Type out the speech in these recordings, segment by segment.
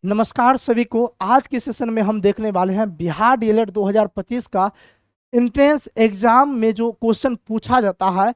नमस्कार सभी को। आज के सेशन में हम देखने वाले हैं बिहार डीएलएड 2025 का एंट्रेंस एग्जाम में जो क्वेश्चन पूछा जाता है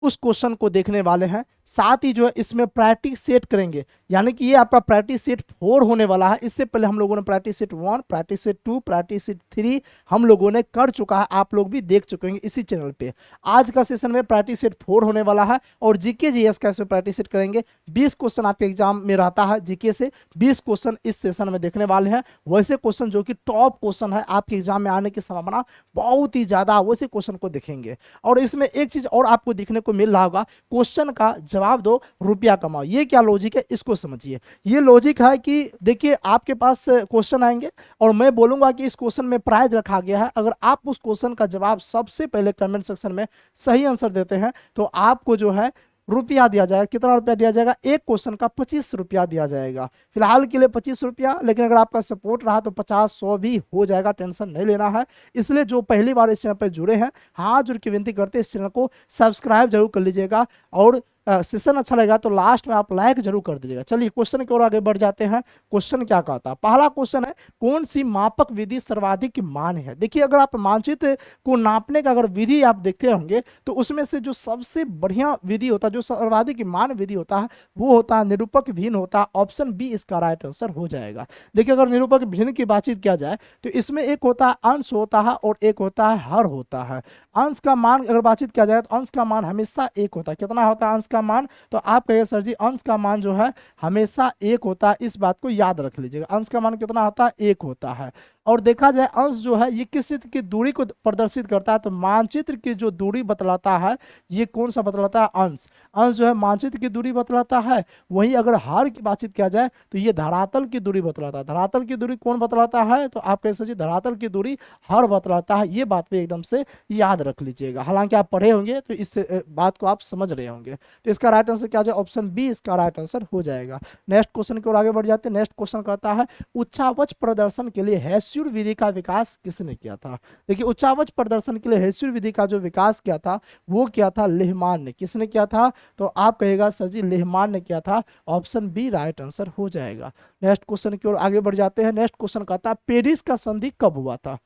उस क्वेश्चन को देखने वाले हैं। साथ ही जो है इसमें प्रैक्टिस सेट करेंगे, यानी कि ये आपका प्रैक्टिस सेट 4 होने वाला है। इससे पहले हम लोगों ने practice set 1, practice set 2, practice set 3 हम लोगों ने कर चुका है, आप लोग भी देख चुके होंगे इसी चैनल पे। आज का सेशन में प्रैक्टिस सेट 4 होने वाला है और जीके जीएस का इसमें प्रैक्टिस सेट करेंगे। 20 क्वेश्चन आपके एग्जाम में रहता है जीके से, 20 क्वेश्चन इस सेशन में देखने वाले हैं। वैसे क्वेश्चन जो कि टॉप क्वेश्चन है, आपके एग्जाम में आने की संभावना बहुत ही ज्यादा, वैसे क्वेश्चन को देखेंगे। और इसमें एक चीज और आपको देखने को मिल रहा होगा, क्वेश्चन का जवाब दो रुपया कमाओ। ये क्या लॉजिक है, इसको समझिए। ये लॉजिक है कि देखिए आपके पास क्वेश्चन आएंगे और मैं बोलूंगा कि इस क्वेश्चन में प्राइज रखा गया है। अगर आप उस क्वेश्चन का जवाब सबसे पहले कमेंट सेक्शन में सही आंसर देते हैं तो आपको जो है रुपया दिया जाएगा। कितना रुपया दिया जाएगा? एक क्वेश्चन का 25 रुपया दिया जाएगा। फिलहाल के लिए 25 रुपया, लेकिन अगर आपका सपोर्ट रहा तो 50, 100 भी हो जाएगा, टेंशन नहीं लेना है। इसलिए जो पहली बार इस चैनल पर जुड़े हैं, हाथ जोड़ के विनती करते हैं इस चैनल को सब्सक्राइब जरूर कर लीजिएगा और सेशन अच्छा लगेगा तो लास्ट में आप लाइक जरूर कर दीजिएगा। चलिए क्वेश्चन की ओर आगे बढ़ जाते हैं। क्वेश्चन क्या कहता है? पहला क्वेश्चन है, कौन सी मापक विधि सर्वाधिक मान्य है? देखिए अगर आप मानचित्र को नापने का अगर विधि आप देखते होंगे तो उसमें से जो सबसे बढ़िया विधि होता है, जो सर्वाधिक मान्य विधि होता है, वो होता है निरूपक भिन्न होता है। ऑप्शन बी इसका राइट आंसर हो जाएगा। देखिए अगर निरूपक भिन्न की बातचीत किया जाए तो इसमें एक होता है अंश होता है और एक होता है हर होता है। अंश का मान अगर बातचीत किया जाए तो अंश का मान हमेशा एक होता है। कितना होता है अंश का मान? तो आप कहिए सर जी अंश का मान जो है हमेशा एक होता है। इस बात को याद रख लीजिएगा, अंश का मान कितना होता है? एक होता है। और देखा जाए अंश जो है ये किस चित्र की दूरी को प्रदर्शित करता है, तो मानचित्र की जो दूरी बतलाता है ये कौन सा बतलाता है? अंश। अंश जो है मानचित्र की दूरी बतलाता है। वहीं अगर हर की बातचीत किया जाए तो ये धरातल की दूरी बतलाता है। धरातल की दूरी कौन बतलाता है? तो आप कह सकते धरातल की दूरी हर बतलाता है। ये बात पे एकदम से याद रख लीजिएगा। हालांकि आप पढ़े होंगे तो इस बात को आप समझ रहे होंगे। तो इसका राइट आंसर क्या हो जाए? ऑप्शन बी इसका राइट आंसर हो जाएगा। नेक्स्ट क्वेश्चन की ओर आगे बढ़ जाते हैं। नेक्स्ट क्वेश्चन कहता है, उच्चावच प्रदर्शन के लिए हेस्यूर विधि का विकास किसने किया था? देखिए उच्चावच प्रदर्शन के लिए हेस्यूर विधि का जो विकास किया था वो किया था लेहमान ने। किसने किया था? तो आप कहेगा सर जी लेहमान ने किया था। ऑप्शन बी राइट आंसर हो जाएगा। नेक्स्ट क्वेश्चन की ओर आगे बढ़ जाते हैं। नेक्स्ट क्वेश्चन कहता है, पेरिस का संधि कब हुआ था?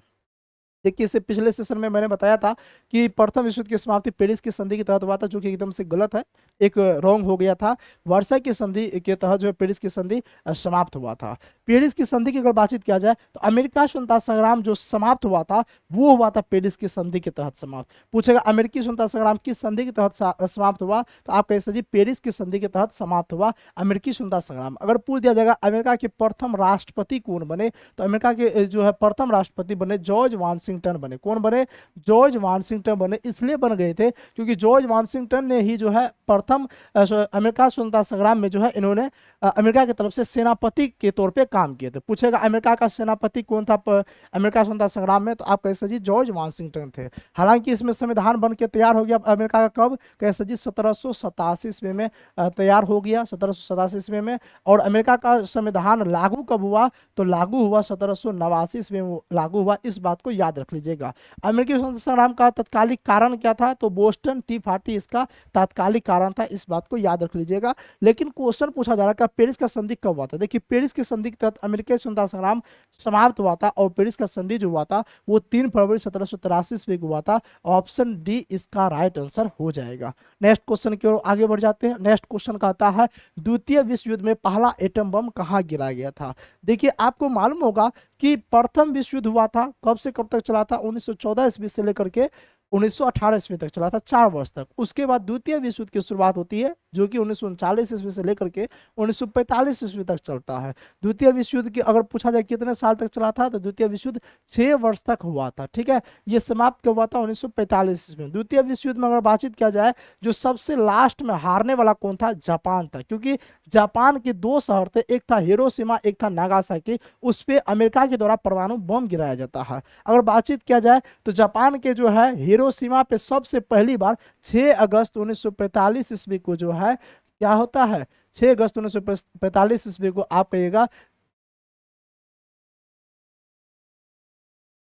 देखिए इससे पिछले सेशन में मैंने बताया था कि प्रथम विश्व युद्ध की समाप्ति पेरिस की संधि के तहत हुआ था, जो कि एकदम से गलत है, एक रॉन्ग हो गया था। वर्साई की संधि के तहत जो है पेरिस की संधि समाप्त हुआ था। पेरिस की संधि की अगर बातचीत किया जाए तो अमेरिका स्वतंत्रता संग्राम जो समाप्त हुआ था वो हुआ था पेरिस की संधि के तहत समाप्त। पूछेगा अमेरिकी स्वतंत्रता संग्राम किस संधि के तहत समाप्त हुआ, तो आप कह सकते पेरिस की संधि के तहत समाप्त हुआ अमेरिकी स्वतंत्रता संग्राम। अगर पूछ दिया जाएगा अमेरिका के प्रथम राष्ट्रपति कौन बने, तो अमेरिका के जो है प्रथम राष्ट्रपति बने जॉर्ज वाशिंगटन बने। कौन बने? जॉर्ज वाशिंगटन बने। इसलिए बन गए थे क्योंकि जॉर्ज वाशिंगटन ने ही जो है प्रथम अमेरिका स्वतंत्रता संग्राम में जो है इन्होंने अमेरिका की तरफ से सेनापति के तौर पे काम किए थे। पूछेगा अमेरिका का सेनापति कौन था अमेरिका स्वतंत्रता संग्राम में, तो आप कह सकते जॉर्ज वाशिंगटन थे। हालांकि इसमें संविधान बन के तैयार हो गया अमेरिका का कब? कह सकते 1787 ईस्वी में तैयार हो गया, 1787 ईस्वी में। और अमेरिका का संविधान लागू कब हुआ? तो लागू हुआ 1789 ईस्वी में लागू हुआ। इस बात को याद रख लीजिएगा। अमेरिकी स्वतंत्रता संग्राम का तत्कालिक कारण क्या था? तो बोस्टन टी पार्टी इसका तात्कालिक कारण था। इस बात को याद रख लीजिएगा। लेकिन क्वेश्चन पूछा जा रहा है पेरिस का संधि कब हुआ था? देखिए पेरिस की संधि के तहत अमेरिकी स्वतंत्रता संग्राम समाप्त हुआ था और पेरिस का संधि जो हुआ था वो 3 फरवरी 1783 ईस्वी को हुआ था। ऑप्शन डी इसका राइट आंसर हो जाएगा। नेक्स्ट क्वेश्चन की ओर आगे बढ़ जाते हैं। नेक्स्ट क्वेश्चन कहता है, द्वितीय विश्व युद्ध में पहला एटम बम कहाँ गिराया गया था? देखिए आपको मालूम होगा कि प्रथम विश्व युद्ध हुआ था, कब से कब तक चला था? 1914 ईस्वी से लेकर के 1918 ईस्वी तक चला था, 4 वर्ष तक। उसके बाद द्वितीय विश्व युद्ध की शुरुआत होती है जो कि 1939 ईस्वी से लेकर के 1945 ईस्वी तक चलता है। द्वितीय विश्व युद्ध की अगर पूछा जाए कितने साल तक चला था, तो द्वितीय विश्व युद्ध 6 वर्ष तक हुआ था। ठीक है, ये समाप्त कब हुआ था? 1945 ईस्वी में। द्वितीय विश्व युद्ध में अगर बातचीत किया जाए जो सबसे लास्ट में हारने वाला कौन था? जापान था, क्योंकि जापान के 2 शहर थे, एक था हिरोशिमा एक था नागासाकी। उस पर अमेरिका के द्वारा परमाणु बम गिराया जाता है। अगर बातचीत किया जाए तो जापान के जो है हिरोशिमा पे सबसे पहली बार 6 अगस्त 1945 ईस्वी को जो है क्या होता है? 6 अगस्त 1945 ईस्वी को आप कहिएगा,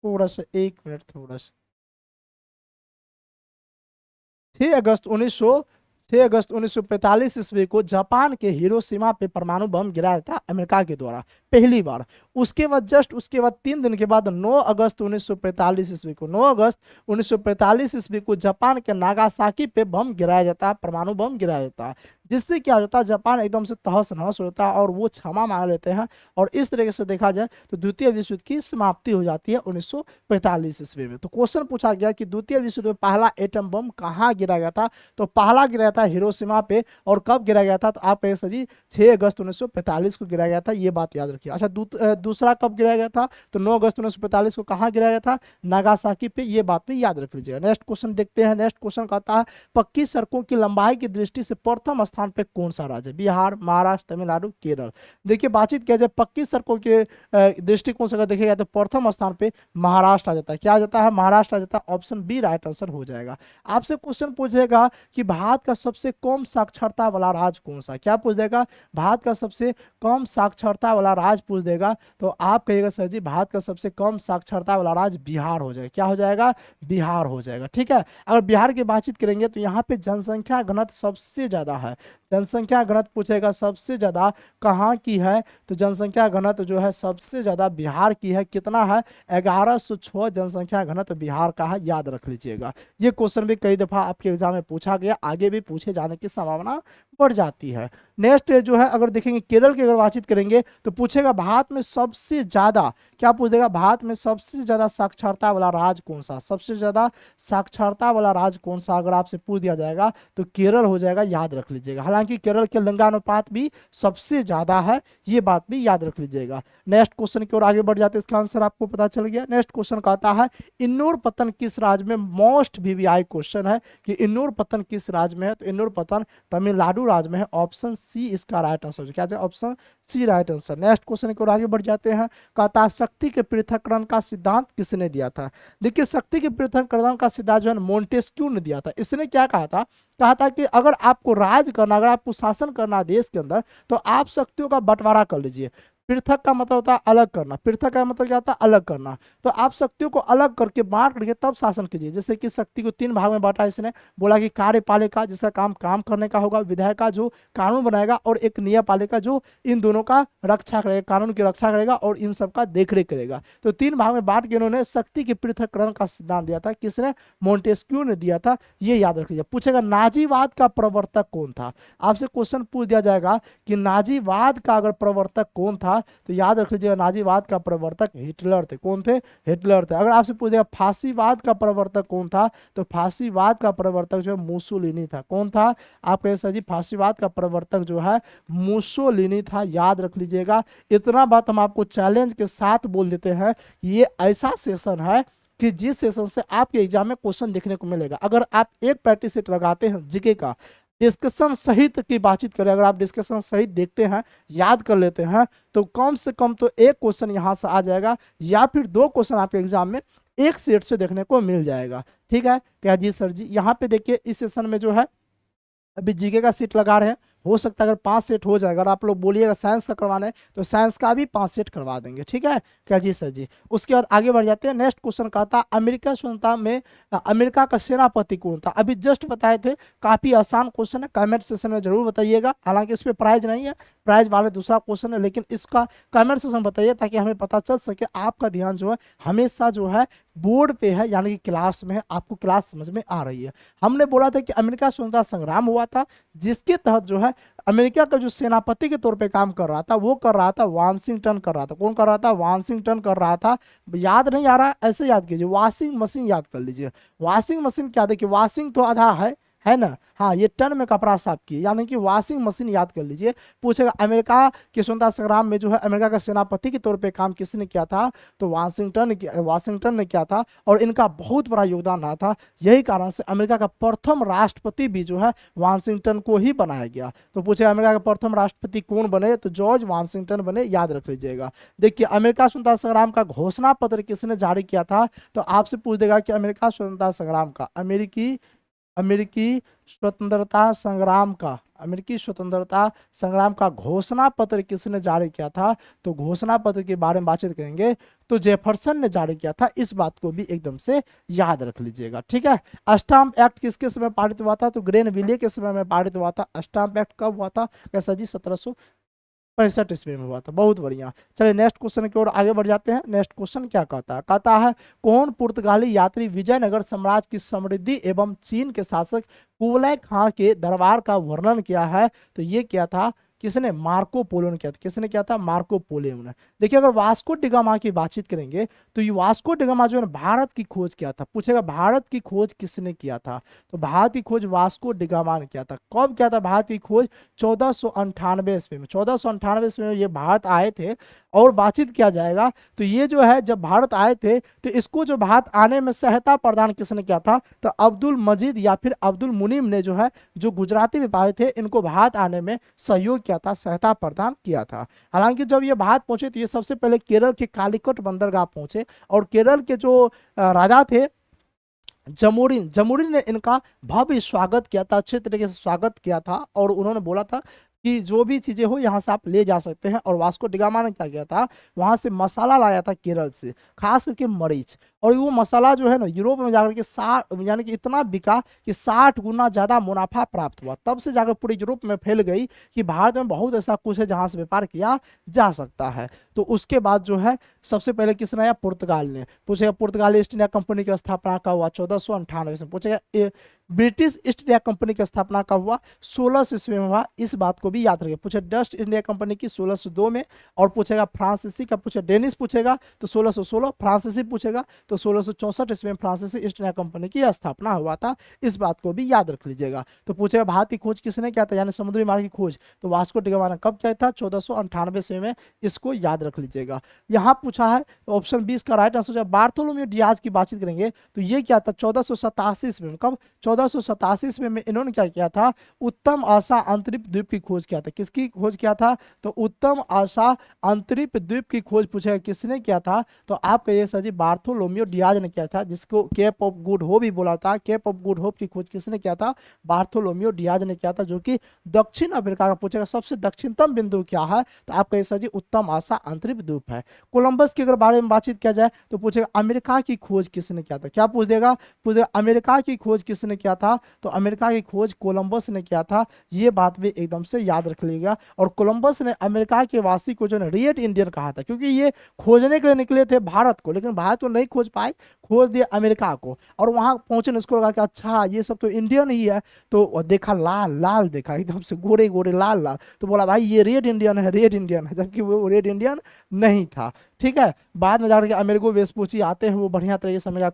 थोड़ा सा 1 मिनट, थोड़ा सा 6 अगस्त 6 अगस्त 1945 ईस्वी को जापान के हिरोशिमा पे परमाणु बम गिराया था अमेरिका के द्वारा पहली बार। उसके बाद 3 दिन के बाद 9 अगस्त 1945 ईस्वी को 9 अगस्त 1945 ईस्वी को जापान के नागासाकी पे बम गिराया जाता है, परमाणु बम गिराया जाता है, जिससे क्या होता है जापान एकदम से तहस नहस होता है और वो क्षमा मांग लेते हैं। और इस तरीके से देखा जाए तो द्वितीय विश्व युद्ध की समाप्ति हो जाती है 1945 ईस्वी में। तो क्वेश्चन पूछा गया कि द्वितीय विश्व युद्ध में पहला एटम बम कहाँ गिरा गया था, तो पहला गिरा था हिरोशिमा पे। और कब गिरा गया था, तो आप कहे सर जी 6 अगस्त 1945 को गिरा गया था, ये बात याद रखिए। अच्छा दूसरा कब गिराया गया था, तो 9 अगस्त 1945 को कहाँ गिराया गया था, नागासाकी पे, ये बात भी याद रख लीजिएगा। नेक्स्ट क्वेश्चन देखते हैं। नेक्स्ट क्वेश्चन कहता है पक्की सड़कों की लंबाई की दृष्टि से प्रथम स्थान पे कौन सा राज्य, बिहार, महाराष्ट्र, तमिलनाडु, केरल। देखिए बातचीत किया जाए पक्की सड़कों के दृष्टिकोण से अगर देखिएगा तो प्रथम स्थान पे महाराष्ट्र आ जाता है। क्या आ जाता है, महाराष्ट्र आ जाता है। ऑप्शन बी राइट आंसर हो जाएगा। आपसे क्वेश्चन पूछेगा कि भारत का सबसे कम साक्षरता वाला राज्य कौन सा, क्या पूछ देगा, भारत का सबसे कम साक्षरता वाला राज्य पूछ देगा, तो आप कहिएगा सर जी भारत का सबसे कम साक्षरता वाला राज्य बिहार हो जाएगा। क्या हो जाएगा, बिहार हो जाएगा। ठीक है, अगर बिहार की बातचीत करेंगे तो यहाँ पे जनसंख्या घनत्व सबसे ज्यादा है। जनसंख्या घनत्व पूछेगा सबसे ज्यादा कहाँ की है, तो जनसंख्या घनत्व जो है सबसे ज्यादा बिहार की है। कितना है, 1106 जनसंख्या घनत्व बिहार का है, याद रख लीजिएगा। ये क्वेश्चन भी कई दफा आपके एग्जाम में पूछा गया, आगे भी पूछे जाने की संभावना बढ़ जाती है। नेक्स्ट जो है अगर देखेंगे केरल की अगर बातचीत करेंगे तो पूछेगा भारत में सबसे ज्यादा, क्या पूछेगा, भारत में सबसे ज्यादा साक्षरता वाला राज्य कौन सा, सबसे ज्यादा साक्षरता वाला राज्य कौन सा अगर आपसे पूछ दिया जाएगा तो केरल हो जाएगा, याद रख लीजिएगा। हालांकि केरल के लिंगानुपात भी सबसे ज्यादा है, ये बात भी याद रख लीजिएगा। नेक्स्ट क्वेश्चन की ओर आगे बढ़ जाते हैं, इसका आंसर आपको पता चल गया। नेक्स्ट क्वेश्चन कहता है इन्नूर पतन किस राज्य में, मोस्ट वीवीआई क्वेश्चन है कि इन्नूर पतन किस राज्य में है, तो इन्नूर पतन तमिलनाडु राज्य में है। ऑप्शन सी इसका राइट आंसर, क्या है, option C right answer. Next question की ओर आगे बढ़ जाते हैं। कहता है शक्ति के पृथक्करण का सिद्धांत किसने दिया था। देखिए शक्ति के पृथक्करण का सिद्धांत जो है मोंटेस्क्यू ने दिया था। इसने क्या कहा था कि अगर आपको राज करना, अगर आपको शासन करना देश के अंदर, तो आप शक्तियों का बंटवारा कर लीजिए। पृथक का मतलब होता है अलग करना, पृथक का मतलब क्या होता है, अलग करना। तो आप शक्तियों को अलग करके बांट करके तब शासन कीजिए। जैसे कि शक्ति को 3 भाग में बांटा इसने, बोला कि कार्यपालिका जिसका काम करने का होगा, विधायिका जो कानून बनाएगा, और एक न्यायपालिका जो इन दोनों का रक्षा करेगा, कानून की रक्षा करेगा और इन सब का देखरेख करेगा। तो 3 भाग में बांट के इन्होंने शक्ति के पृथक्करण का सिद्धांत दिया था। किसने, मोंटेस्क्यू ने दिया था, ये याद रख लीजिए। पूछेगा नाजीवाद का प्रवर्तक कौन था, आपसे क्वेश्चन पूछ दिया जाएगा कि नाजीवाद का अगर प्रवर्तक कौन था, तो याद रख लीजिएगा नाजीवाद का प्रवर्तक हिटलर थे। कौन थे, हिटलर थे। अगर आपसे पूछेगा फांसीवाद का प्रवर्तक कौन था, तो फांसीवाद का प्रवर्तक जो है मुसोलिनी था। कौन था, आप कहे सर जी फांसीवाद का प्रवर्तक जो है मुसोलिनी था, याद रख लीजिएगा। इतना बात हम आपको चैलेंज के साथ बोल देते हैं, ये ऐसा सेशन है कि जिस सेशन से आपके एग्जाम में क्वेश्चन देखने को मिलेगा। अगर आप एक प्रैक्टिस सेट लगाते हैं जीके का, डिस्कशन सहित की बातचीत करें, अगर आप डिस्कशन सहित देखते हैं, याद कर लेते हैं, तो कम से कम तो एक क्वेश्चन यहाँ से आ जाएगा, या फिर 2 क्वेश्चन आपके एग्जाम में एक सेट से देखने को मिल जाएगा। ठीक है, क्या जी सर जी। यहाँ पे देखिए इस सेशन में जो है अभी जीके का सीट लगा रहे हैं, हो सकता है अगर 5 सेट हो जाएगा, अगर आप लोग बोलिएगा साइंस का करवाना है तो साइंस का भी 5 सेट करवा देंगे। ठीक है, क्या जी सर जी। उसके बाद आगे बढ़ जाते हैं। नेक्स्ट क्वेश्चन कहता अमेरिका स्वतंत्रता में अमेरिका का सेनापति कौन था। अभी जस्ट बताए थे, काफी आसान क्वेश्चन है, कमेंट सेक्शन में जरूर बताइएगा। हालांकि इस पर प्राइज नहीं है, प्राइज वाले दूसरा क्वेश्चन है, लेकिन इसका कमेंट सेक्शन बताइए ताकि हमें पता चल सके आपका ध्यान जो है हमेशा जो है बोर्ड पे है, यानी कि क्लास में है, आपको क्लास समझ में आ रही है। हमने बोला था कि अमेरिका स्वतंत्रता संग्राम हुआ था, जिसके तहत जो है अमेरिका का जो सेनापति के तौर पे काम कर रहा था, वो कर रहा था वाशिंगटन कर रहा था। कौन कर रहा था, वाशिंगटन कर रहा था। याद नहीं आ रहा, ऐसे याद कीजिए, वॉशिंग मशीन याद कर लीजिए। वॉशिंग मशीन क्या, देखिए वॉशिंग तो आधा है ना, हाँ, ये टन में कपड़ा साफ किए, यानी कि वॉशिंग मशीन याद कर लीजिए। पूछेगा अमेरिका के स्वतंत्रता संग्राम में जो है अमेरिका का सेनापति के तौर पे काम किसने किया था, तो वाशिंगटन ने किया था, और इनका बहुत बड़ा योगदान रहा था। यही कारण से अमेरिका का प्रथम राष्ट्रपति भी जो है वाशिंगटन को ही बनाया गया। तो पूछेगा अमेरिका का प्रथम राष्ट्रपति कौन बने, तो जॉर्ज वाशिंगटन बने, याद रख लीजिएगा। देखिए अमेरिका स्वतंत्रता संग्राम का घोषणा पत्र किसने जारी किया था, तो आपसे पूछ देगा कि अमेरिका स्वतंत्रता संग्राम का अमेरिकी स्वतंत्रता संग्राम का, अमेरिकी स्वतंत्रता संग्राम का घोषणा पत्र किसने जारी किया था? तो घोषणा पत्र के बारे में बातचीत करेंगे तो जेफरसन ने जारी किया था, इस बात को भी एकदम से याद रख लीजिएगा। ठीक है, स्टाम्प एक्ट किसके समय पारित हुआ था? तो ग्रेनविले के समय में पारित हुआ था। स्टाम्प एक्ट कब हुआ था? कैसा जी? 1765 ईस्वी में हुआ था। बहुत बढ़िया। चलिए नेक्स्ट क्वेश्चन की ओर आगे बढ़ जाते हैं। नेक्स्ट क्वेश्चन क्या कहता है? कहता है कौन पुर्तगाली यात्री विजयनगर साम्राज्य की समृद्धि एवं चीन के शासक कुबलाई खां के दरबार का वर्णन किया है? तो ये क्या था? किसने? मार्को पोलो ने किया था। किसने किया था? मार्को पोलो ने। देखिए अगर वास्को डिगामा की बातचीत करेंगे तो ये वास्को डिगामा जो है भारत की खोज किया था। पूछेगा भारत की खोज किसने किया था? तो भारत की खोज वास्को डिगामा ने किया था। कब किया था भारत की खोज? 1498 ईस्वी में। 1498 ईस्वी में ये भारत आए थे। और बातचीत किया जाएगा तो ये जो है जब भारत आए थे तो इसको जो भारत आने में सहायता प्रदान किसने किया था? तो अब्दुल मजीद या फिर अब्दुल मुनीम ने जो है, जो गुजराती व्यापारी थे, इनको भारत आने में सहयोग किया था, सहायता प्रदान किया था। हालांकि जब ये भारत पहुंचे तो ये सबसे पहले केरल के कालीकट बंदरगाह पहुंचे और केरल के जो राजा थे जमोरिन, जमोरिन ने इनका भव्य स्वागत किया था, अच्छे तरीके से स्वागत किया था और उन्होंने बोला था कि जो भी चीजें हो यहाँ से आप ले जा सकते हैं। और वास्को डिगामा ने क्या किया था? वहां से मसाला लाया था केरल से, खास करके मरीच। और वो मसाला जो है ना यूरोप में जाकर के 60 यानी कि इतना बिका कि 60 गुना ज्यादा मुनाफा प्राप्त हुआ। तब से जाकर पूरे यूरोप में फैल गई कि भारत में बहुत ऐसा कुछ है जहां से व्यापार किया जा सकता है। तो उसके बाद जो है सबसे पहले किसने आया? पुर्तगाल ने। पूछेगा पुर्तगाली ईस्ट इंडिया कंपनी की स्थापना कब हुआ? 1498 में। पूछेगा ब्रिटिश ईस्ट इंडिया कंपनी की स्थापना कब हुआ? 1600 ईस्वी में हुआ। इस बात को भी याद रखिए। पूछे डच इंडिया कंपनी की 1602 में। और पूछेगा फ्रांसीसी का, पूछे डेनिश पूछेगा तो 1616, फ्रांसीसी पूछेगा तो 1664 ईस्वी में फ्रांसीसी ईस्ट इंडिया कंपनी की स्थापना हुआ था। इस बात को भी याद रख लीजिएगा। तो पूछेगा भारत की खोज किसने किया था? यानी समुद्री मार्ग की खोज तो वास्को डिगामा ने कब किया था? 1498 ईस्वी में। इसको याद रख लीजिएगा। यहाँ पूछा है तो ऑप्शन 20 का राइट आंसर। बार्थोलोम्यू डियाज की बातचीत करेंगे तो ये क्या था? 1487 ईस्वी में। कब? 1487 ईस्वी में इन्होंने क्या किया था? उत्तम आशा अंतरिक्ष द्वीप की खोज किया था। किसकी खोज किया था? तो उत्तम आशा अंतरिक्ष द्वीप की खोज पूछेगा किसने किया था? तो आप कहिए सर जी बार्थोलोम्यू डियाज ने किया था, जिसको केप ऑफ गुड होप भी बोला था। केप ऑफ गुड होप की खोज किसने किया था? बार्थोलोम्यू डियाज ने किया था, जो कि दक्षिण अफ्रीका का। पूछेगा सबसे दक्षिणतम बिंदु क्या है? तो आप कहिए सर जी उत्तम आशा अंतरिक्ष द्वीप है। कोलंबस के अगर बारे में बातचीत किया जाए तो पूछेगा अमेरिका की खोज किसने किया था? क्या पूछ देगा? पूछेगा अमेरिका की खोज किसने किया था? तो अमेरिका की खोज कोलंबस ने किया था। ये बात भी एकदम से याद रख लीजिएगा। और कोलंबस ने अमेरिका के वासी को जो रेड इंडियन कहा था, क्योंकि ये खोजने के लिए निकले थे भारत को, लेकिन भारत को नहीं खोज पाए, खोज दिया अमेरिका को। और वहां पहुंचे उसको लगा कि अच्छा ये सब तो इंडियन ही है। तो देखा लाल लाल, देखा एकदम से गोरे गोरे लाल लाल, तो बोला भाई ये रेड इंडियन है, रेड इंडियन है, जबकि वो रेड इंडियन नहीं था। ठीक है, बाद में जाकर के अमेरिको वेस्पूची आते हैं, वो बढ़िया तरीके से अमेरिका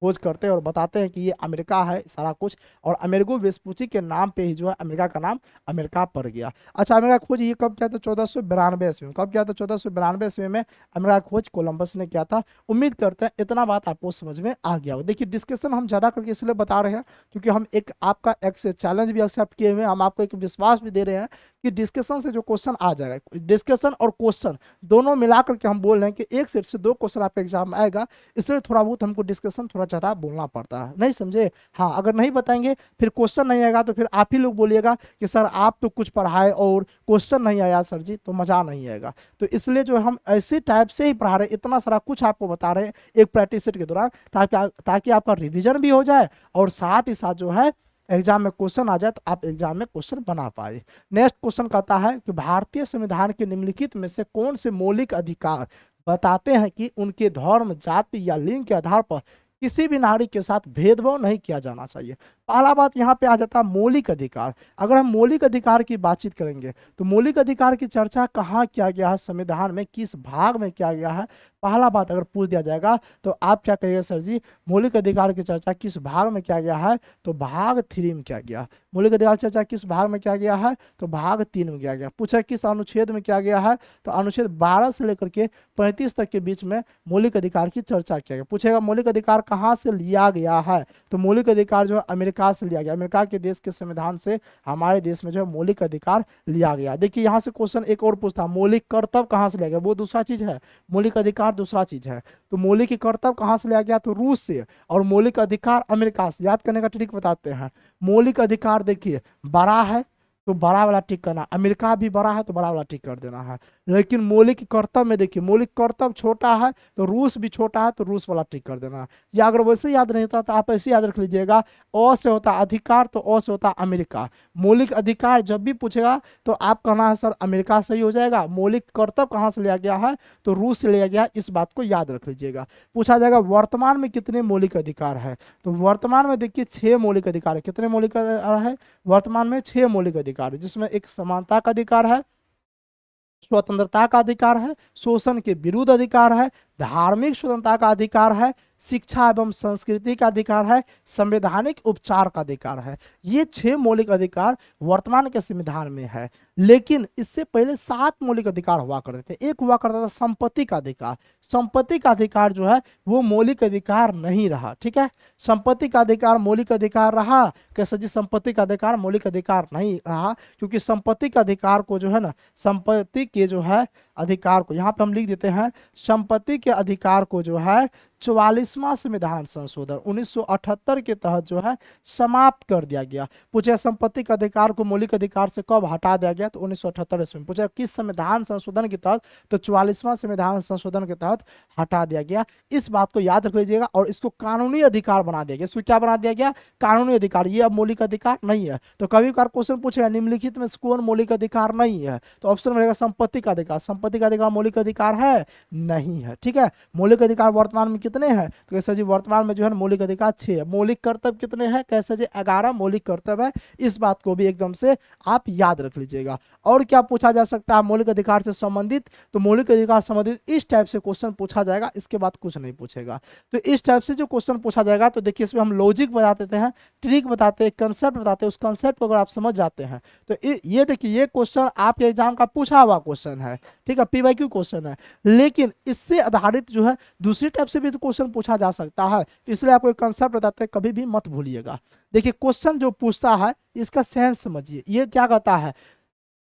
खोज करते हैं और बताते हैं कि ये अमेरिका है सारा कुछ। और अमेरिको वेस्पूची के नाम पे ही जो है अमेरिका का नाम अमेरिका पड़ गया। अच्छा, अमेरिका खोज ये कब किया था? 1492 ईस्वी में। कब किया था? 1492 ईस्वी में अमेरिका खोज कोलंबस ने किया था। उम्मीद करते हैं इतना बात आपको समझ में आ गया हो। देखिए डिस्कशन हम ज्यादा करके इसलिए बता रहे हैं क्योंकि हम एक आपका एक चैलेंज भी एक्सेप्ट किए हुए हैं, हम आपको एक विश्वास भी दे रहे हैं कि डिस्कशन से जो क्वेश्चन आ जाएगा, डिस्कशन और क्वेश्चन दोनों मिलाकर के हम बोल रहे हैं कि एक सेट से 2 क्वेश्चन आपके एग्जाम में आएगा, इसलिए थोड़ा बहुत हमको डिस्कशन थोड़ा ज्यादा बोलना पड़ता है। नहीं समझे? हाँ, अगर नहीं बताएंगे फिर क्वेश्चन नहीं आएगा तो फिर आप ही लोग बोलिएगा कि सर आप तो कुछ पढ़ाए और क्वेश्चन नहीं आया सर जी, तो मजा नहीं आएगा। तो इसलिए जो हम ऐसे टाइप से ही पढ़ा रहे, इतना सारा कुछ आपको बता रहे हैं एक प्रैक्टिस सेट के दौरान, ताकि आपका रिविजन भी हो जाए और साथ ही साथ जो है एग्जाम में क्वेश्चन आ जाए तो आप एग्जाम में क्वेश्चन बना पाए। नेक्स्ट क्वेश्चन कहता है कि भारतीय संविधान के निम्नलिखित में से कौन से मौलिक अधिकार बताते हैं कि उनके धर्म, जाति या लिंग के आधार पर किसी भी नागरिक के साथ भेदभाव नहीं किया जाना चाहिए। पहला बात यहाँ पे आ जाता है मौलिक अधिकार। अगर हम मौलिक अधिकार की बातचीत करेंगे तो मौलिक अधिकार की चर्चा कहाँ किया गया है, संविधान में किस भाग में किया गया है, पहला बात अगर पूछ दिया जाएगा तो आप क्या कहिएगा सर जी मौलिक अधिकार की चर्चा किस भाग में किया गया है? तो भाग 3 में किया गया। मौलिक अधिकार चर्चा किस भाग में किया गया है? तो भाग 3 में किया गया। पूछा किस अनुच्छेद में किया गया है? तो अनुच्छेद 12 से लेकर के 35 तक के बीच में मौलिक अधिकार की चर्चा किया गया। पूछेगा मौलिक अधिकार कहाँ से लिया गया है? तो मौलिक अधिकार जो है अमेरिका अमेरिका से लिया गया, अमेरिका के देश के संविधान से हमारे देश में जो है मौलिक अधिकार लिया गया। देखिए यहाँ से क्वेश्चन एक और पूछता, मौलिक कर्तव्य कहाँ से लिया गया, वो दूसरा चीज है, मौलिक अधिकार दूसरा चीज है। तो मौलिक कर्तव्य कहाँ से लिया गया, तो रूस से, और मौलिक अधिकार अमेरिका से। याद करने का ट्रिक बताते हैं। मौलिक अधिकार देखिए बड़ा है तो बड़ा वाला टिक करना, अमेरिका भी बड़ा है तो बड़ा वाला टिक कर देना है। लेकिन मौलिक कर्तव्य में देखिए मौलिक कर्तव्य छोटा है तो रूस भी छोटा है तो रूस वाला टिक कर देना है। या अगर वैसे याद नहीं होता तो आप ऐसे याद रख लीजिएगा, अ से होता अधिकार तो अ से होता अमेरिका। मौलिक अधिकार जब भी पूछेगा तो आप कहना है सर अमेरिका सही हो जाएगा। मौलिक कर्तव्य कहाँ से लिया गया है, तो रूस से लिया गया, इस बात को याद रख लीजिएगा। पूछा जाएगा वर्तमान में कितने मौलिक अधिकार है, तो वर्तमान में देखिए 6 मौलिक अधिकार है। कितने मौलिक अधिकार है, वर्तमान में 6 मौलिक अधिकार है, जिसमें एक समानता का अधिकार है, स्वतंत्रता का अधिकार है, शोषण के विरुद्ध अधिकार है, धार्मिक स्वतंत्रता का अधिकार है, शिक्षा एवं संस्कृति का अधिकार है, संवैधानिक उपचार का अधिकार है। ये 6 मौलिक अधिकार वर्तमान के संविधान में है। लेकिन इससे पहले 7 मौलिक अधिकार हुआ करते थे। एक हुआ करता था संपत्ति का अधिकार। संपत्ति का अधिकार जो है वो मौलिक अधिकार नहीं रहा, ठीक है। संपत्ति का अधिकार मौलिक अधिकार रहा, कैसे जी, संपत्ति का अधिकार मौलिक अधिकार नहीं रहा, क्योंकि संपत्ति का अधिकार को जो है ना, संपत्ति के जो है अधिकार को यहाँ पे हम लिख देते हैं, संपत्ति के अधिकार को जो है 44वां संविधान संशोधन 1978 के तहत जो है समाप्त कर दिया गया। पूछे संपत्ति के अधिकार को मौलिक अधिकार से कब हटा दिया गया, तो 1978 ईस्वी में। पूछा किस संविधान संशोधन के तहत, तो 44वां संविधान संशोधन के तहत हटा दिया गया। इस बात को याद रख लीजिएगा और इसको कानूनी अधिकार बना दिया गया। इसको क्या बना दिया गया, कानूनी अधिकार। ये अब मौलिक अधिकार नहीं है। तो कभी कभार क्वेश्चन पूछेगा निम्नलिखित में कौन मौलिक अधिकार नहीं है, तो ऑप्शन रहेगा संपत्ति का अधिकार। संपत्ति का अधिकार मौलिक अधिकार है नहीं है, ठीक है। मौलिक अधिकार वर्तमान में कितने हैं, तो कैसे जी, वर्तमान में जो है मौलिक अधिकार 6 है। मौलिक कर्तव्य कितने हैं, कैसे जी, 11 मौलिक कर्तव्य है। इस बात को भी एकदम से आप याद रख लीजिएगा। और क्या पूछा जा सकता है मौलिक अधिकार से संबंधित, तो मौलिक अधिकार संबंधित इस टाइप से क्वेश्चन पूछा जाएगा, इसके बाद कुछ नहीं पूछेगा। तो इस टाइप से जो क्वेश्चन पूछा जाएगा, तो देखिए इसमें हम लॉजिक बता देते हैं, ट्रिक बताते हैं, कंसेप्ट बताते हैं। उस कंसेप्ट को अगर आप समझ जाते हैं तो ये देखिए ये क्वेश्चन आपके एग्जाम का पूछा हुआ क्वेश्चन है, ठीक है, PYQ क्वेश्चन है। लेकिन इससे आधारित जो है दूसरी टाइप से भी तो क्वेश्चन पूछा जा सकता है, इसलिए आपको कंसेप्ट बताते हैं, कभी भी मत भूलिएगा। देखिए क्वेश्चन जो पूछता है इसका सेंस समझिए। ये क्या कहता है,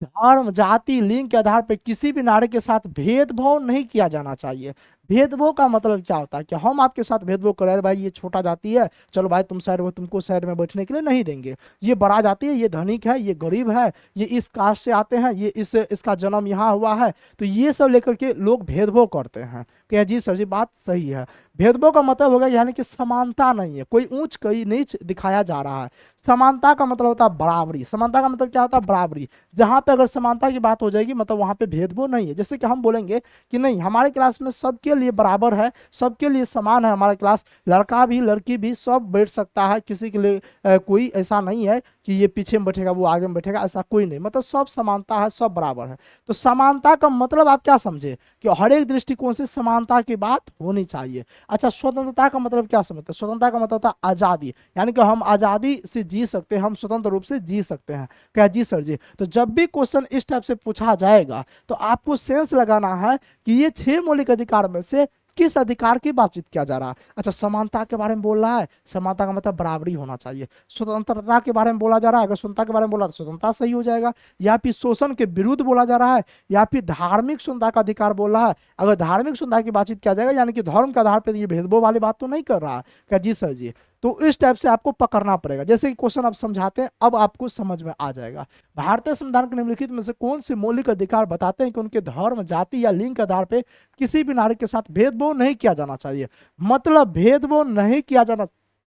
धर्म, जाति, लिंग के आधार पर किसी भी नागरिक के साथ भेदभाव नहीं किया जाना चाहिए। भेदभाव का मतलब क्या होता है कि हम आपके साथ भेदभाव कर रहे हैं, भाई ये छोटा जाति है, चलो भाई तुम साइड में, तुमको साइड में बैठने के लिए नहीं देंगे। ये बड़ा जाति है, ये धनिक है, ये गरीब है, ये इस कास्ट से आते हैं, ये इसका जन्म यहाँ हुआ है, तो ये सब लेकर के लोग भेदभाव करते हैं। क्या जी सर जी, बात सही है। भेदभाव का मतलब होगा यानी कि समानता नहीं है, कोई ऊंच कोई नीच दिखाया जा रहा है। समानता का मतलब होता है बराबरी। समानता का मतलब क्या होता है, बराबरी। जहां पे अगर समानता की बात हो जाएगी मतलब वहां पे भेदभाव नहीं है। जैसे कि हम बोलेंगे कि नहीं हमारे क्लास में सबके लिए बराबर है, सबके लिए समान है हमारा क्लास, लड़का भी लड़की भी सब बैठ सकता है, किसी के लिए कोई ऐसा नहीं है कि ये पीछे में बैठेगा वो आगे में बैठेगा, ऐसा कोई नहीं। मतलब सब समानता है, सब बराबर है। तो समानता का मतलब आप क्या समझे कि हर एक दृष्टिकोण से समानता की बात होनी चाहिए। अच्छा, स्वतंत्रता का मतलब क्या समझते हैं, स्वतंत्रता का मतलब होता है आजादी, यानी कि हम आजादी से जी सकते हैं, हम स्वतंत्र रूप से जी सकते हैं। क्या जी सर जी। तो जब भी क्वेश्चन इस टाइप से पूछा जाएगा तो आपको सेंस लगाना है कि ये 6 मौलिक अधिकार में से किस अधिकार की बातचीत किया जा रहा है। अच्छा, समानता के बारे में बोल रहा है, समानता का मतलब बराबरी होना चाहिए। स्वतंत्रता के बारे में बोला जा रहा है, अगर स्वतंत्रता के बारे में बोला तो स्वतंत्रता सही हो जाएगा। या फिर शोषण के विरुद्ध बोला जा रहा है, या फिर धार्मिक स्वतंत्रता का अधिकार बोल रहा है। अगर धार्मिक स्वतंत्रता की बातचीत किया जाएगा यानी कि धर्म के आधार पर ये भेदभाव वाली बात तो नहीं कर रहा है। क्या जी सर जी। तो इस टाइप से आपको पकड़ना पड़ेगा। जैसे कि क्वेश्चन आप समझाते हैं अब आपको समझ में आ जाएगा। भारतीय संविधान के निम्नलिखित में से कौन से मौलिक अधिकार बताते हैं कि उनके धर्म, जाति या लिंग के आधार पर किसी भी नागरिक के साथ भेदभाव नहीं किया जाना चाहिए। मतलब भेदभाव नहीं किया जाना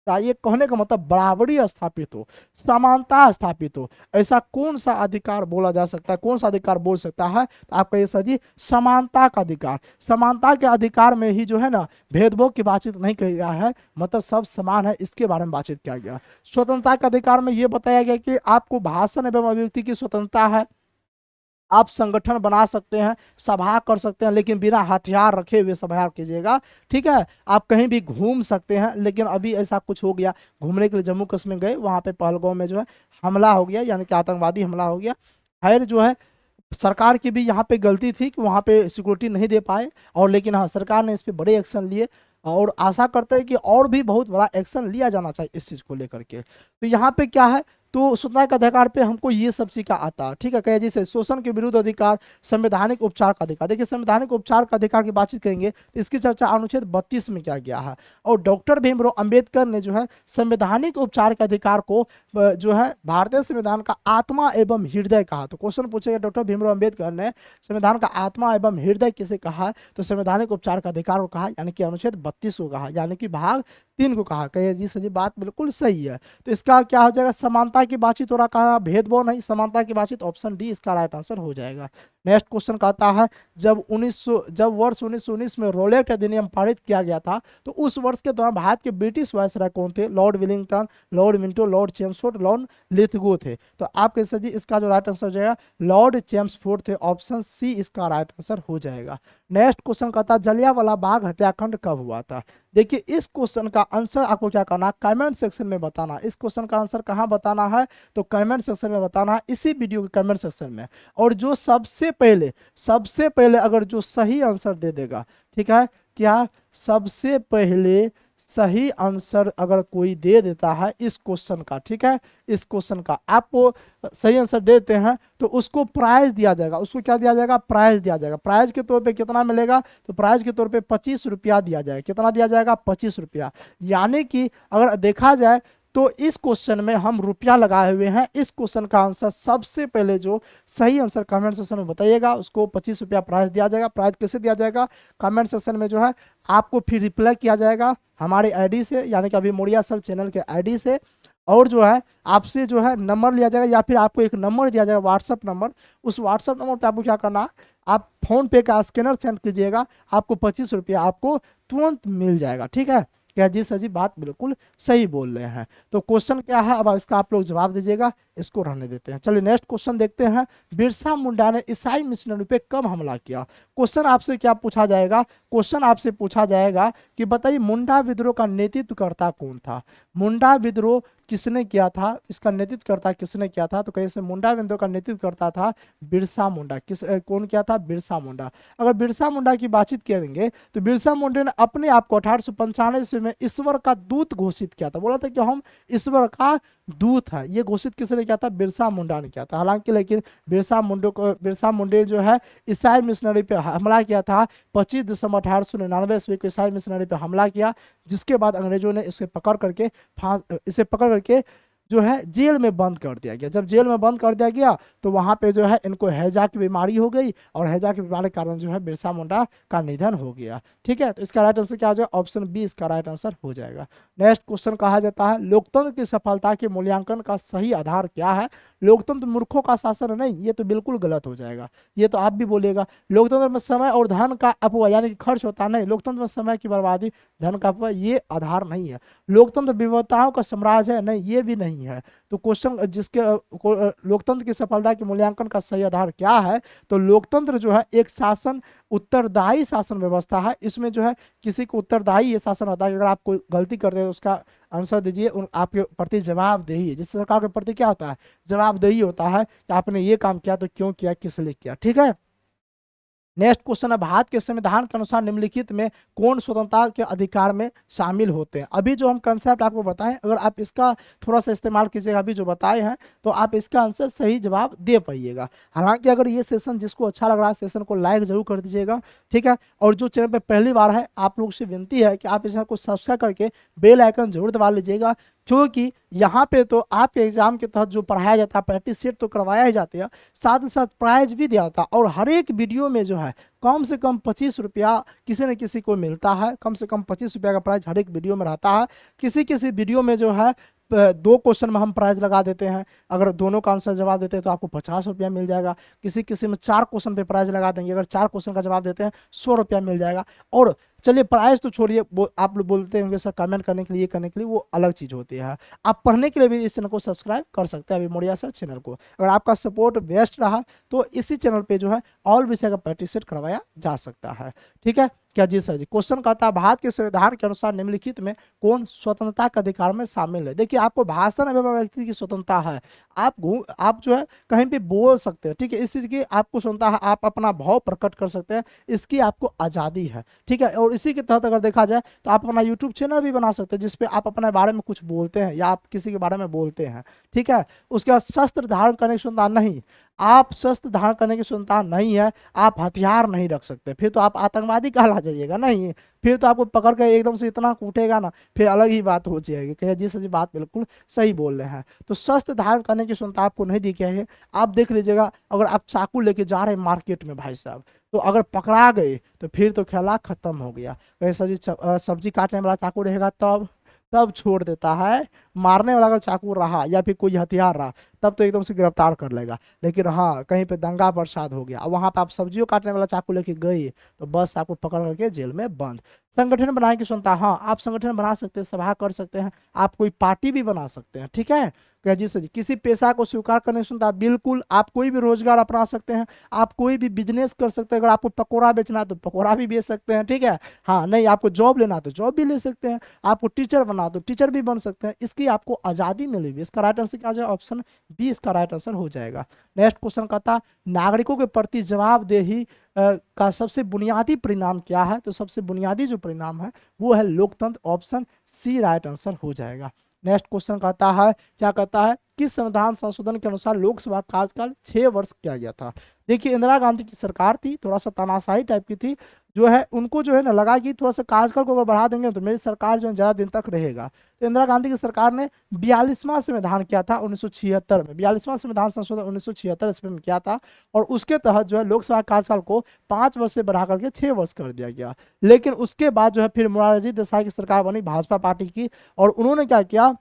चाहिए कहने का मतलब बराबरी स्थापित हो, समानता स्थापित हो। ऐसा कौन सा अधिकार बोला जा सकता है, कौन सा अधिकार बोल सकता है, तो आप कहिए सर जी समानता का अधिकार। समानता के अधिकार में ही जो है ना भेदभाव की बातचीत नहीं कही गया है, मतलब सब समान है, इसके बारे में बातचीत किया गया। स्वतंत्रता के अधिकार में यह बताया गया कि आपको भाषण एवं अभिव्यक्ति की स्वतंत्रता है, आप संगठन बना सकते हैं, सभा कर सकते हैं, लेकिन बिना हथियार रखे हुए सभा कीजिएगा, ठीक है। आप कहीं भी घूम सकते हैं, लेकिन अभी ऐसा कुछ हो गया, घूमने के लिए जम्मू कश्मीर गए, वहां पे पहलगांव में जो है हमला हो गया, यानी कि आतंकवादी हमला हो गया। खैर जो है सरकार की भी यहाँ पे गलती थी कि वहाँ पे सिक्योरिटी नहीं दे पाए, और लेकिन हाँ सरकार ने इस पर बड़े एक्शन लिए। और आशा करते हैं कि और भी बहुत बड़ा एक्शन लिया जाना चाहिए इस चीज़ को लेकर के। तो यहाँ पे क्या है, तो स्वतंत्रता के अधिकार पे हमको ये सब सीखा आता है, ठीक है। कहे जैसे शोषण के विरुद्ध अधिकार, संवैधानिक उपचार का अधिकार। देखिए संवैधानिक उपचार का अधिकार की बातचीत करेंगे तो इसकी चर्चा अनुच्छेद 32 में किया गया है। और डॉक्टर भीमराव अंबेडकर ने जो है संवैधानिक उपचार के अधिकार को जो है भारतीय संविधान का आत्मा एवं हृदय कहा। तो क्वेश्चन पूछेगा डॉक्टर भीमराव अंबेडकर ने संविधान का आत्मा एवं हृदय किसे कहा है, तो संवैधानिक उपचार का अधिकार को कहा, यानी कि अनुच्छेद 32 को कहा, यानी कि भाग 3 को कहा। कहिए जी सर जी बात बिल्कुल सही है। तो इसका क्या हो जाएगा, समानता की बातचीत हो रहा, कहा भेदभाव नहीं, समानता की बातचीत, ऑप्शन डी इसका राइट आंसर हो जाएगा। नेक्स्ट क्वेश्चन कहता है जब वर्ष 1919 में रोलेट अधिनियम पारित किया गया था तो उस वर्ष के दौरान भारत के ब्रिटिश वायसराय कौन थे, Lord Willingdon, Lord Minto, Lord Chelmsford, Lord Lithgow थे। तो आप कैसे जी इसका जो राइट आंसर हो जाएगा लॉर्ड चेम्सफोर्ड थे, ऑप्शन सी इसका राइट आंसर हो जाएगा। नेक्स्ट क्वेश्चन कहता है जलियांवाला बाग हत्याकांड कब हुआ था। देखिए इस क्वेश्चन का आंसर आपको क्या करना है, कमेंट सेक्शन में बताना। इस क्वेश्चन का आंसर कहाँ बताना है, तो कमेंट सेक्शन में बताना है, इसी वीडियो के कमेंट सेक्शन में। और जो सबसे पहले अगर जो सही आंसर दे देगा, ठीक है, क्या सबसे पहले सही आंसर अगर कोई दे देता है इस क्वेश्चन का, ठीक है, इस क्वेश्चन का आपको सही आंसर देते हैं तो उसको प्राइज दिया जाएगा। उसको क्या दिया जाएगा, प्राइज दिया जाएगा। प्राइज के तौर पे कितना मिलेगा, तो प्राइज के तौर पे 25 रुपया दिया जाएगा। कितना दिया जाएगा, 25 रुपया। यानी कि अगर देखा जाए तो इस क्वेश्चन में हम रुपया लगाए हुए हैं। इस क्वेश्चन का आंसर सबसे पहले जो सही आंसर कमेंट सेक्शन में बताइएगा उसको 25 रुपया प्राइज दिया जाएगा। प्राइज कैसे दिया जाएगा, कमेंट सेक्शन में जो है आपको फिर रिप्लाई किया जाएगा हमारे आईडी से, यानी कि अभी मोरिया सर चैनल के आईडी से। और जो है आपसे जो है नंबर लिया जाएगा या फिर आपको एक नंबर दिया जाएगा व्हाट्सअप नंबर। उस व्हाट्सअप नंबर पे आपको क्या करना है, आप फोन पे का स्कैनर सेंड कीजिएगा, आपको 25 रुपया आपको तुरंत मिल जाएगा, ठीक है। क्या जी सर जी बात बिल्कुल सही बोल रहे हैं। तो क्वेश्चन क्या है, अब इसका आप लोग जवाब दीजिएगा, इसको रहने देते हैं। चलिए नेक्स्ट क्वेश्चन देखते हैं। बिरसा मुंडा ने ईसाई मिशनरी पे कब हमला किया। क्वेश्चन आपसे क्या पूछा जाएगा, क्वेश्चन आपसे पूछा जाएगा कि बताइए मुंडा विद्रोह का नेतृत्वकर्ता कौन था। मुंडा विद्रोह किसने किया था, इसका नेतृत्वकर्ता किसने किया था, तो कैसे मुंडा विद्रोह का नेतृत्वकर्ता था बिरसा मुंडा। कौन किया था, बिरसा मुंडा। अगर बिरसा मुंडा की बातचीत करेंगे तो बिरसा मुंडा ने अपने आप को 1895 में ईश्वर का दूत घोषित किया था। बोला था कि हम ईश्वर का दूत है, ये घोषित किसने किया था, बिरसा मुंडा ने किया था। हालांकि लेकिन बिरसा मुंडे जो है ईसाई मिशनरी पे हमला किया था 25 दिसंबर 1899 ईस्वी को ईसाई मिशनरी पे हमला किया, जिसके बाद अंग्रेजों ने इसे पकड़ करके जो है जेल में बंद कर दिया गया। जब जेल में बंद कर दिया गया तो वहां पे जो है इनको हैजा की बीमारी हो गई और हैजा की बीमारी के कारण जो है बिरसा मुंडा का निधन हो गया, ठीक है। तो इसका राइट आंसर क्या हो जाएगा, ऑप्शन बी इसका राइट आंसर हो जाएगा। नेक्स्ट क्वेश्चन कहा जाता है लोकतंत्र की सफलता के मूल्यांकन का सही आधार क्या है। लोकतंत्र मूर्खों का शासन नहीं, ये तो बिल्कुल गलत हो जाएगा, ये तो आप भी बोलिएगा। लोकतंत्र में समय और धन का अपव्यय यानी कि खर्च होता नहीं, लोकतंत्र में समय की बर्बादी, धन का अपव्यय, ये आधार नहीं है। लोकतंत्र विविधताओं का साम्राज्य है, नहीं ये भी नहीं है। तो क्वेश्चन जिसके लोकतंत्र की सफलता के मूल्यांकन का सही आधार क्या है, तो लोकतंत्र जो है एक शासन उत्तरदायी शासन व्यवस्था है। इसमें जो है किसी को उत्तरदायी ये शासन होता है, अगर आप कोई गलती करते हैं तो उसका आंसर दीजिए, आपके प्रति जवाबदेही है। जिस सरकार के प्रति क्या होता है, जवाबदेही होता है कि आपने ये काम किया तो क्यों किया, किस लिए किया, ठीक है। नेक्स्ट क्वेश्चन है भारत के संविधान के अनुसार निम्नलिखित में कौन स्वतंत्रता के अधिकार में शामिल होते हैं। अभी जो हम कंसेप्ट आपको बताएं, अगर आप इसका थोड़ा सा इस्तेमाल कीजिएगा अभी जो बताए हैं तो आप इसका आंसर सही जवाब दे पाइएगा। हालांकि अगर ये सेशन जिसको अच्छा लग रहा है सेशन को लाइक जरूर कर दीजिएगा, ठीक है। और जो चैनल पर पहली बार है आप लोग से विनती है कि आप इस चैनल को सब्सक्राइब करके बेल आइकन जरूर दबा लीजिएगा, क्योंकि यहाँ पे तो आपके एग्जाम के तहत जो पढ़ाया जाता है प्रैक्टिस सेट तो करवाया ही जाते हैं, साथ ही साथ प्राइज भी दिया जाता है। और हर एक वीडियो में जो है कम से कम 25 रुपया किसी न किसी को मिलता है, कम से कम 25 रुपया का प्राइज हर एक वीडियो में रहता है। किसी किसी वीडियो में जो है 2 क्वेश्चन में हम प्राइज लगा देते हैं, अगर दोनों का आंसर जवाब देते हैं तो आपको 50 रुपया मिल जाएगा। किसी किसी में 4 क्वेश्चन पे प्राइज लगा देंगे, अगर 4 क्वेश्चन का जवाब देते हैं 100 रुपया मिल जाएगा। और चलिए प्राइस तो छोड़िए, आप लोग बोलते होंगे सर कमेंट करने के लिए, करने के लिए, वो अलग चीज़ होती है। आप पढ़ने के लिए भी इस चैनल को सब्सक्राइब कर सकते हैं अभी मोरिया सर चैनल को। अगर आपका सपोर्ट बेस्ट रहा तो इसी चैनल पे जो है ऑल विषय का प्रैक्टिस सेट करवाया जा सकता है, ठीक है। क्या जी सर जी। क्वेश्चन कहता है भारत के संविधान के अनुसार निम्नलिखित में कौन स्वतंत्रता के अधिकार में शामिल है। देखिए आपको भाषण एवं व्यक्ति की स्वतंत्रता है, आप जो है कहीं भी बोल सकते हैं, ठीक है। इस चीज़ की आपको स्वतंत्रता है, आप अपना भाव प्रकट कर सकते हैं, इसकी आपको आज़ादी है, ठीक है। और और इसी के तहत अगर देखा जाए तो आप अपना यूट्यूब चैनल भी बना सकते हैं जिसपे आप अपने बारे में कुछ बोलते हैं या आप किसी के बारे में बोलते हैं, ठीक है। उसके बाद शस्त्र धारण करने की क्षमता नहीं, आप शस्त्र धारण करने की क्षमता नहीं है, आप हथियार नहीं रख सकते, फिर तो आप आतंकवादी कहला जाइएगा, नहीं फिर तो आपको पकड़ के एकदम से इतना कूटेगा ना, फिर अलग ही बात हो जाएगी कि जी सर जी बात बिल्कुल सही बोल रहे हैं। तो शस्त्र धारण करने की क्षमता आपको नहीं दी गई है। आप देख लीजिएगा अगर आप चाकू लेके जा रहे हैं मार्केट में भाई साहब, तो अगर पकड़ा गए तो फिर तो खेला खत्म हो गया। वैसे सब्जी काटने वाला चाकू रहेगा तब छोड़ देता है, मारने वाला अगर चाकू रहा या फिर कोई हथियार रहा तब तो एकदम से गिरफ्तार कर लेगा। लेकिन हाँ कहीं पे दंगा बरसात हो गया और वहां पे आप सब्जियों काटने वाला चाकू लेके गए तो बस आपको पकड़ करके जेल में बंद। संगठन बनाने की क्षमता, हाँ आप संगठन बना सकते हैं, सभा कर सकते हैं, आप कोई पार्टी भी बना सकते हैं, ठीक है। क्या जी सर जी, किसी पेशा को स्वीकार करने की क्षमता, बिल्कुल आप कोई भी रोजगार अपना सकते हैं, आप कोई भी बिजनेस कर सकते हैं। अगर आपको पकौड़ा बेचना है तो पकौड़ा भी बेच सकते हैं, ठीक है। हाँ नहीं आपको जॉब लेना है तो जॉब भी ले सकते हैं, आपको टीचर बनना तो टीचर भी बन सकते हैं, इसकी आपको आज़ादी मिली हुई। इसका राइट आंसर क्या हो जाएगा, ऑप्शन बी इसका राइट आंसर हो जाएगा। नेक्स्ट क्वेश्चन कहता नागरिकों के प्रति जवाबदेही का सबसे बुनियादी परिणाम क्या है, तो सबसे बुनियादी जो परिणाम है वो है लोकतंत्र, ऑप्शन सी राइट आंसर हो जाएगा। नेक्स्ट क्वेश्चन कहता है, क्या कहता है किस संविधान संशोधन के अनुसार लोकसभा कार्यकाल 6 वर्ष किया गया था। देखिए इंदिरा गांधी की सरकार थी, थोड़ा सा तानाशाही टाइप की थी, जो है उनको जो है ना लगा कि थोड़ा सा कार्यकाल को अगर बढ़ा देंगे तो मेरी सरकार जो है ज़्यादा दिन तक रहेगा। तो इंदिरा गांधी की सरकार ने 42वां संविधान किया था 1976 में, 42वां संविधान संशोधन 1976 ईस्वी में किया था, और उसके तहत जो है लोकसभा कार्यकाल को 5 वर्ष से बढ़ा करके 6 वर्ष कर दिया गया। लेकिन उसके बाद जो है फिर मोरारजी देसाई की सरकार बनी भाजपा पार्टी की, और उन्होंने क्या किया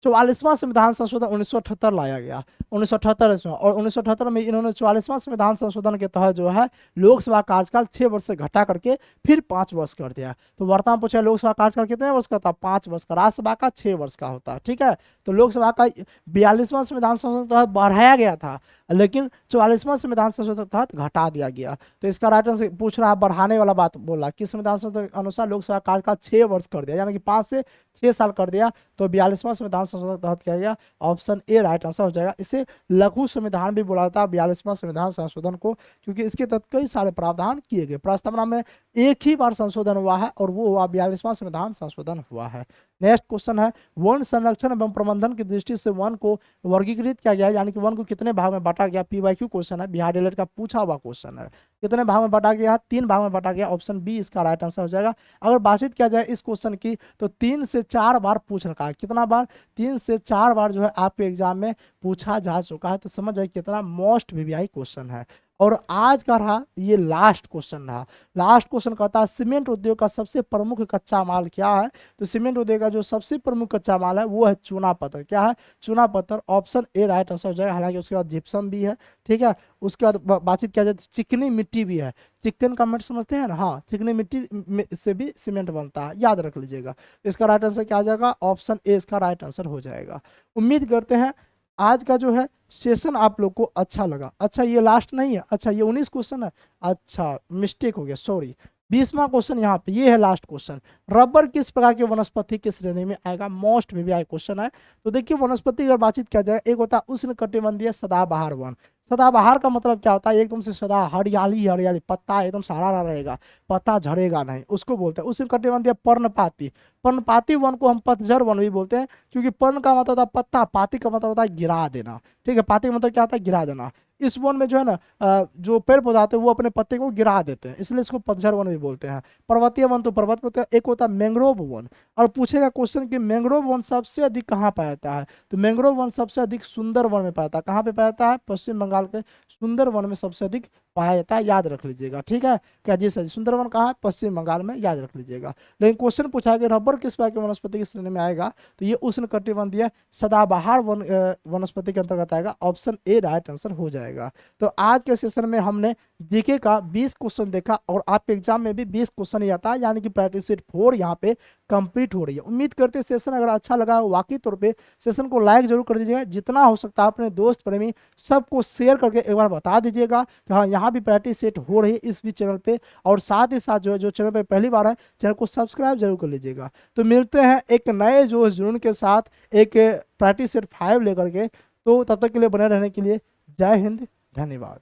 44वां संविधान संशोधन 1978 लाया गया 1978 इसमें, और 1978 में इन्होंने 44वां संविधान संशोधन के तहत जो है लोकसभा कार्यकाल 6 वर्ष से घटा करके फिर 5 वर्ष कर दिया। तो वर्तमान पूछा लोकसभा कार्यकाल कितने वर्ष का था, 5 वर्ष का, राज्यसभा का 6 वर्ष का होता है, ठीक है। तो लोकसभा का 42वां संविधान संशोधन तहत बढ़ाया गया था, लेकिन 44वां संविधान संशोधन तहत घटा दिया गया। तो इसका राइट आंसर पूछ रहा है, बढ़ाने वाला बात बोला कि संविधान संशोधन के अनुसार लोकसभा कार्यकाल 6 वर्ष कर दिया, यानी कि 5 से 6 साल कर दिया। तो 42वां संविधान संशोधन तहत किया गया, ऑप्शन ए राइट आंसर हो जाएगा। इसे लघु संविधान भी बोला जाता है 42वां संविधान संशोधन को, क्योंकि इसके तहत कई सारे प्रावधान किए गए। प्रस्तावना में एक ही बार संशोधन हुआ है और वो हुआ 42वां संविधान संशोधन हुआ है। नेक्स्ट क्वेश्चन है वन संरक्षण एवं प्रबंधन की दृष्टि से वन को वर्गीकृत किया गया है, यानी कि वन को कितने भाग में बांटा गया। पीवाईक्यू क्वेश्चन है, बिहार डीएलएड का पूछा हुआ क्वेश्चन है। कितने भाग में बांटा गया, 3 भाग में बांटा गया, ऑप्शन बी इसका राइट आंसर हो जाएगा। अगर बातचीत किया जाए इस क्वेश्चन की तो 3 से 4 बार पूछ रखा है। कितना बार, 3 से 4 बार जो है आपके एग्जाम में पूछा जा चुका है। तो समझ जाए कितना मोस्ट वीवीआई क्वेश्चन है। और आज का रहा ये लास्ट क्वेश्चन रहा। लास्ट क्वेश्चन कहता है सीमेंट उद्योग का सबसे प्रमुख कच्चा माल क्या है। तो सीमेंट उद्योग का जो सबसे प्रमुख कच्चा माल है वो है चूना पत्थर। क्या है, चूना पत्थर, ऑप्शन ए राइट आंसर हो जाएगा। हालांकि उसके बाद जिप्सम भी है, ठीक है। उसके बाद बातचीत किया जाए तो चिकनी मिट्टी भी है। चिकन का मिट्टी समझते हैं ना, हाँ चिकनी मिट्टी से भी सीमेंट बनता है, याद रख लीजिएगा। इसका राइट आंसर क्या आ जाएगा, ऑप्शन ए इसका राइट आंसर हो जाएगा। उम्मीद करते हैं आज का जो है सेशन आप लोग को अच्छा लगा। अच्छा ये लास्ट नहीं है, अच्छा ये 19 क्वेश्चन है, अच्छा मिस्टेक हो गया, सॉरी। 20वां क्वेश्चन यहाँ पे ये है लास्ट क्वेश्चन। रबर किस प्रकार की वनस्पति की श्रेणी में आएगा, मोस्ट वीवीआई क्वेश्चन है। तो देखिए वनस्पति अगर बातचीत किया जाए, एक होता है उष्णकटिबंधीय सदाबहार वन। सदाबहार का मतलब क्या होता है, एकदम से सदा हरियाली हरियाली, पत्ता एकदम से हरा रहेगा, पत्ता झड़ेगा नहीं, उसको बोलते हैं उष्णकटिबंधीय पर्णपाती। पर्णपाती वन को हम पतझड़ वन भी बोलते हैं, क्योंकि पर्ण का मतलब होता है पत्ता, पाती का मतलब होता है गिरा देना, ठीक है। पाती का मतलब क्या होता है, गिरा देना। इस वन में जो है ना जो पेड़ पौधा होते हैं वो अपने पत्ते को गिरा देते हैं, इसलिए इसको पतझड़ वन भी बोलते हैं। पर्वतीय वन तो पर्वत बोलते हैं। एक होता है मैंग्रोव वन। और पूछेगा क्वेश्चन कि मैंग्रोव वन सबसे अधिक कहाँ पाया जाता है, तो मैंग्रोव वन सबसे अधिक सुंदर वन में पाया जाता है। कहाँ पे पाया जाता है, पश्चिम बंगाल के सुंदर वन में सबसे अधिक पाया जाता है, याद रख लीजिएगा, ठीक है। क्या जी सर, सुंदर वन कहाँ है, पश्चिम बंगाल में, याद रख लीजिएगा। लेकिन क्वेश्चन पूछा है कि रबर किस प्रकार की वनस्पति की श्रेणी में आएगा, तो ये उष्णकटिबंधीय सदाबहार वनस्पति के अंतर्गत आएगा, ऑप्शन ए राइट आंसर हो जाएगा। तो आज के सेशन में हमने जीके का 20 क्वेश्चन देखा, और आपके एग्जाम में भी 20 क्वेश्चन ही आता है, यानी कि प्रैक्टिस सेट 4 यहाँ पे कंप्लीट हो रही है। उम्मीद करते हैं सेशन अगर अच्छा लगा हो, वाकई तौर पे सेशन को लाइक जरूर कर दीजिएगा, जितना हो सकता है अपने दोस्त प्रेमी सबको शेयर करके एक बार बता दीजिएगा कि हाँ यहाँ भी प्रैक्टिस सेट हो रही है इस भी चैनल पे। और साथ ही साथ जो है जो चैनल पे पहली बार है चैनल को सब्सक्राइब जरूर कर लीजिएगा। तो मिलते हैं एक नए जोश जुनून के साथ, एक प्रैक्टिस सेट 5 लेकर के। तो तब तक के लिए बने रहने के लिए जय हिंद, धन्यवाद।